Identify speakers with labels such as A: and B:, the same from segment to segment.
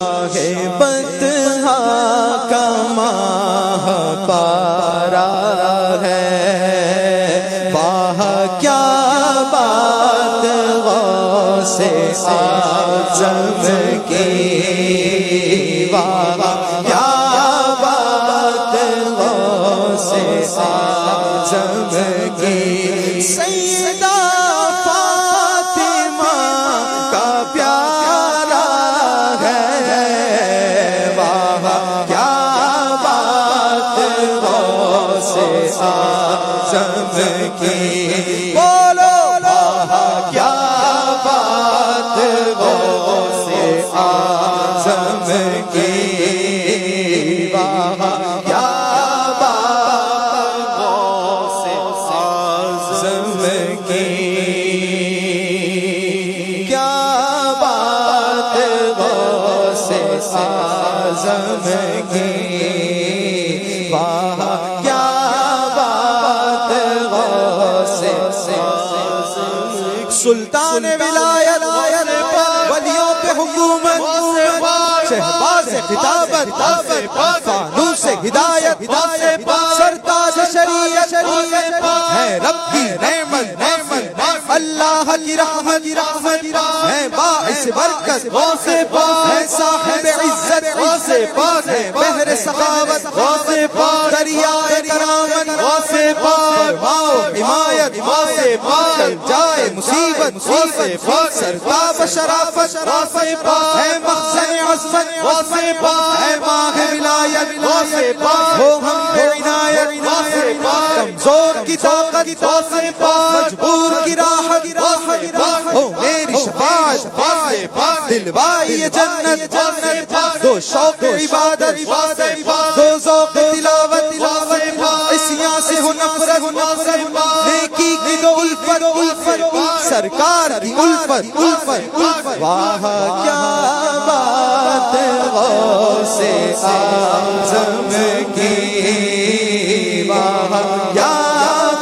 A: بطحا کا ماہ پارا ہے، واہ کیا بات غوث اعظم کی، واہ کیا بات غوث اعظم کی، سیدہ فاطمہ کا پیارا ہے، واہ کیا بات غوث اعظم کی، بولو واہ کیا بات غوث اعظم کی، واہ کیا بات غوث اعظم کی، کیا بات غوث اعظم کی، واہ کیا بات غوث اعظم، سلطان ولایت ولیوں پہ حکومت، شہباز خطابت، فانوس ہدایت، سرتاج شریعت، ہے رب کی نعمت، اللہ کی رحمت، ہے باعث برکت، ہے صاحب عزت، ہے بحر سخاوت، دریائے کرامت، فرماؤ حمایت، چل جائے مصیبت، سرتاب شرافت، ہے مخزن عظمت، ہے ماہ ولایت، ہو ہم پہ عنایت، کمزور کی طاقت، مجبور کی راحت، ہو میری شفاعت، دلوائی جنت، دو شوق عبادت، دو ذوق تلاوت، عصیاں سے ہو نفرت، نیکی کی دو الفت، سرکار کی الفت، واہ کیا بات غوث اعظم کی، واہ کیا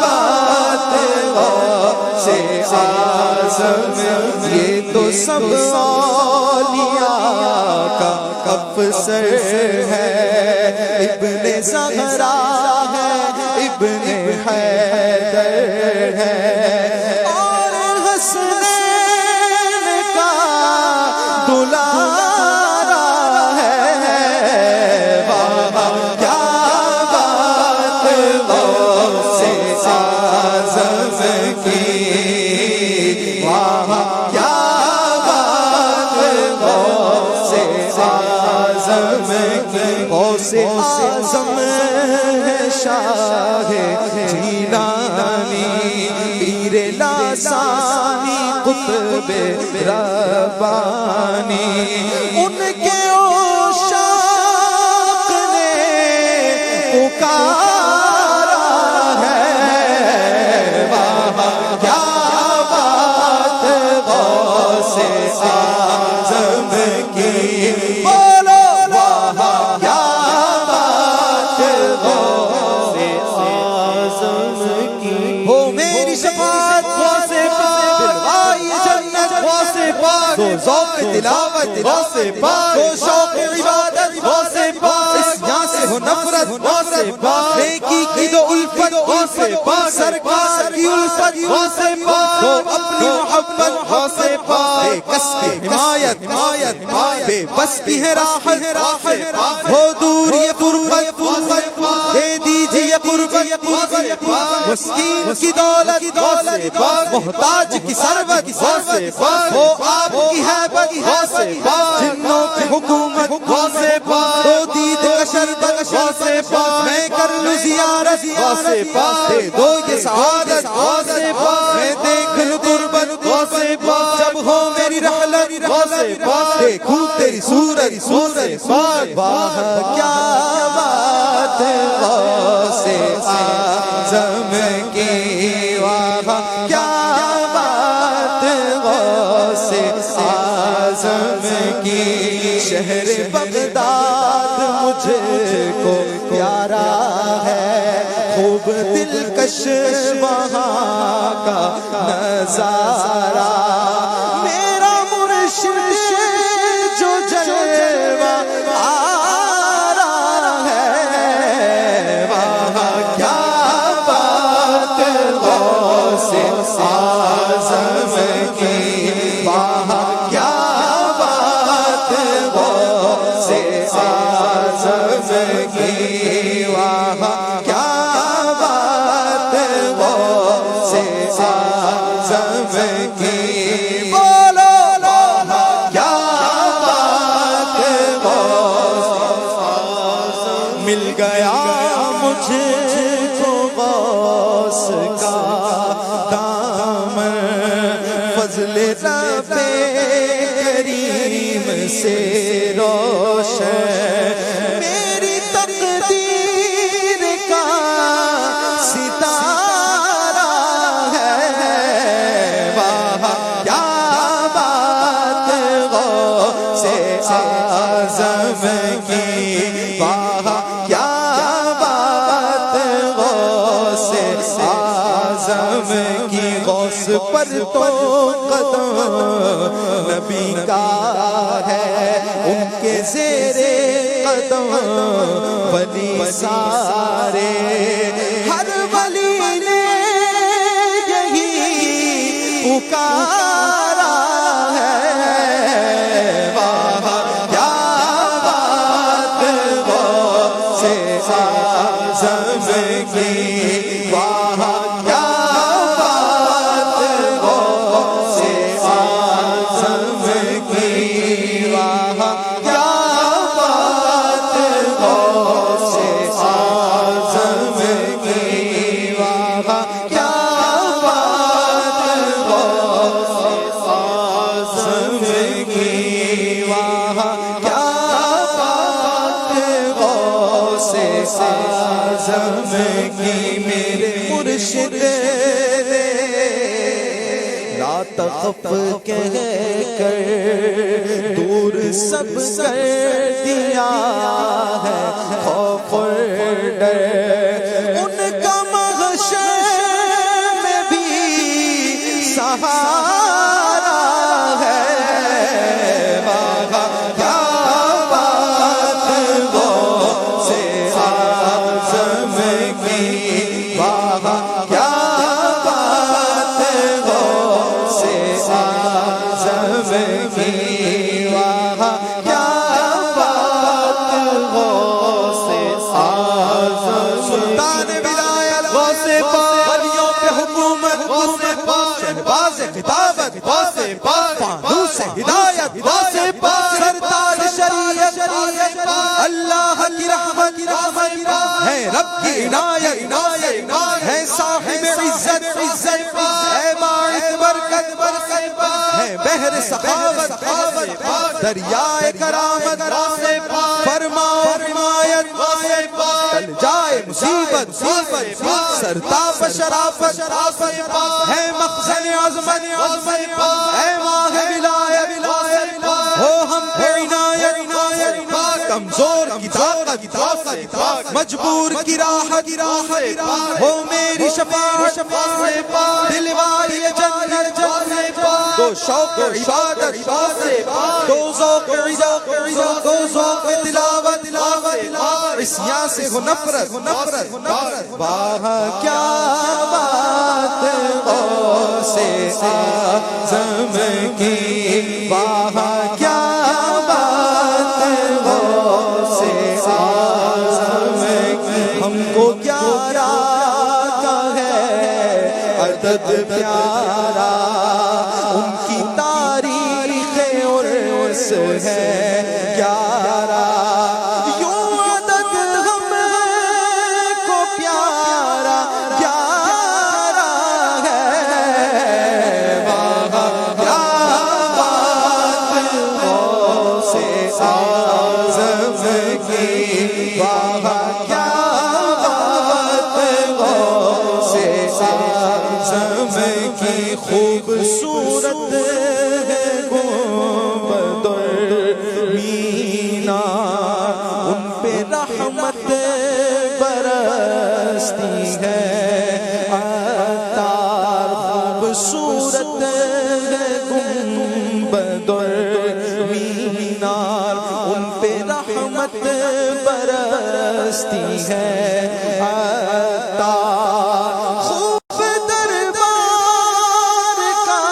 A: بات غوث اعظم، یہ تو سب اولیاء کا افسر ہے، ابن زہرا ہے، ابن حیدر ہے، اور حسنین کا دلارا ہے، واہ کیا بات غوث اعظم کی، واہ کیا بات غوث اعظم کی، غوث اعظم شاہ جیلانی، پیر لاسانی، قطب ربانی، ان کے عشاق نے پکارا ہے، واہ کیا بات غوث اعظم کی، بولو واہ کیا بات غوث اعظم کی، ہو میری شفاعت، دلوائی جنت، دو ذوق تلاوت، دو شوق عبادت، عصیاں سے ہو نفرت، نیکی کی دو الفت، سرکار کی الفت، دو اپنی محبت، بے کس کی حمایت، بے بس کی ہے راحت، ہو دور یہ فرقت، دے دیجئے قربت، مسکین کی دولت، محتاج کی ثروت، ہو آپ کی حیبت، جنوں کی حکومت، دو دید کا شربت، میں کر لوں زیارت، دے دو یہ سعادت، میں دیکھ لوں قربت، جب ہو میری رحلت، دیکھوں تیری صورت، واہ کیا بات غوث اعظم کی، واہ کیا بات غوث اعظم کی، شہر بغداد مجھ کو پیارا ہے، خوب دلکش وہاں کا نظارہ، میرا مرشد جو جلوہ کی وہاں کیا بات غوث اعظم کی بولو وہاں کیا بات غوث اعظم مل گیا مجھے کو غوث کا دامن فضل رب کریم سے روشن میری تقدیر کا ستارہ ہے وہاں کیا بات غوث اعظم کی وہاں کیا بات غوث اعظم کی غوث پر تو قدم نبی کا ہے ان کے زیر قدم ولی سارے ہر ولی نے یہی پکارا ہے وہاں کیا بات غوث اعظم کی وہاں کیا بات غوث اعظم کی وہاں کیا بات غوث اعظم کی وہاں کیا بات غوث اعظم کی وہاں کیا بات غوث اعظم کی میرے مرشد لا تخف کہہ کر دور سب کر دیا ہے خوف اور ڈر ان کا محشر میں بھی سہارا ہے وہاں کیا بات غوث اعظم کی وہاں کیا بات غوث اعظم کی وہاں کیا بات غوث اعظم سلطان ولایت غوث پاک ولیوں پہ حکومت غوث پاک شہباز خطابت غوث پاک فانوس ہدایت غوث پاک سرتاج شریعت اللہ کی رحمت ہے رب کی عنایت ہے صاحب عزت ہے باعث برکت ہے بحر سخاوت دریائے کرامت فرماؤ حمایت ٹل جائے مصیبت سرتاپ شرافت ہے مخزن عظمت ہے ماہ ولایت ہو ہم پہ عنایت کمزور کی طاقت مجبور کی راحت ہو میری شفاعت دل والی جنت دو شوق عبادت دو ذوق عزت دو ذوق تلاوت عصیان سے ہو نفرت وہاں کیا بات غوث اعظم کی وہاں کیا بات غوث اعظم کی ہم کو گیارہ کا ہے عدد پیارا ان کی تاریخ عرس ہے گیارہ یوں عدد ہم کو پیارا گیارہ ہے وہاں کیا بات غوث اعظم کی وہاں کیا بات غوث اعظم کی خوبصورت ہے گنبد مینار ان پہ رحمت برستی ہے عطار خوبصورت ہے گنبد مینار ان پہ رحمت برستی ہے عطار خوب دربار کا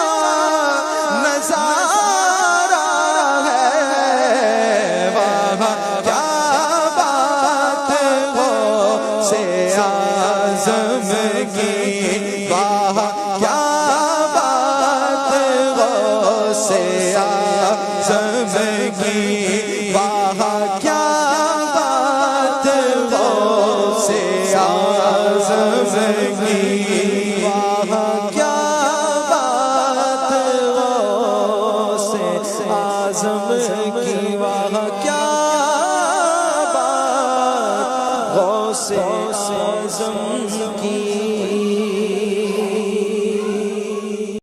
A: نظارہ ہے وہاں کیا بات کی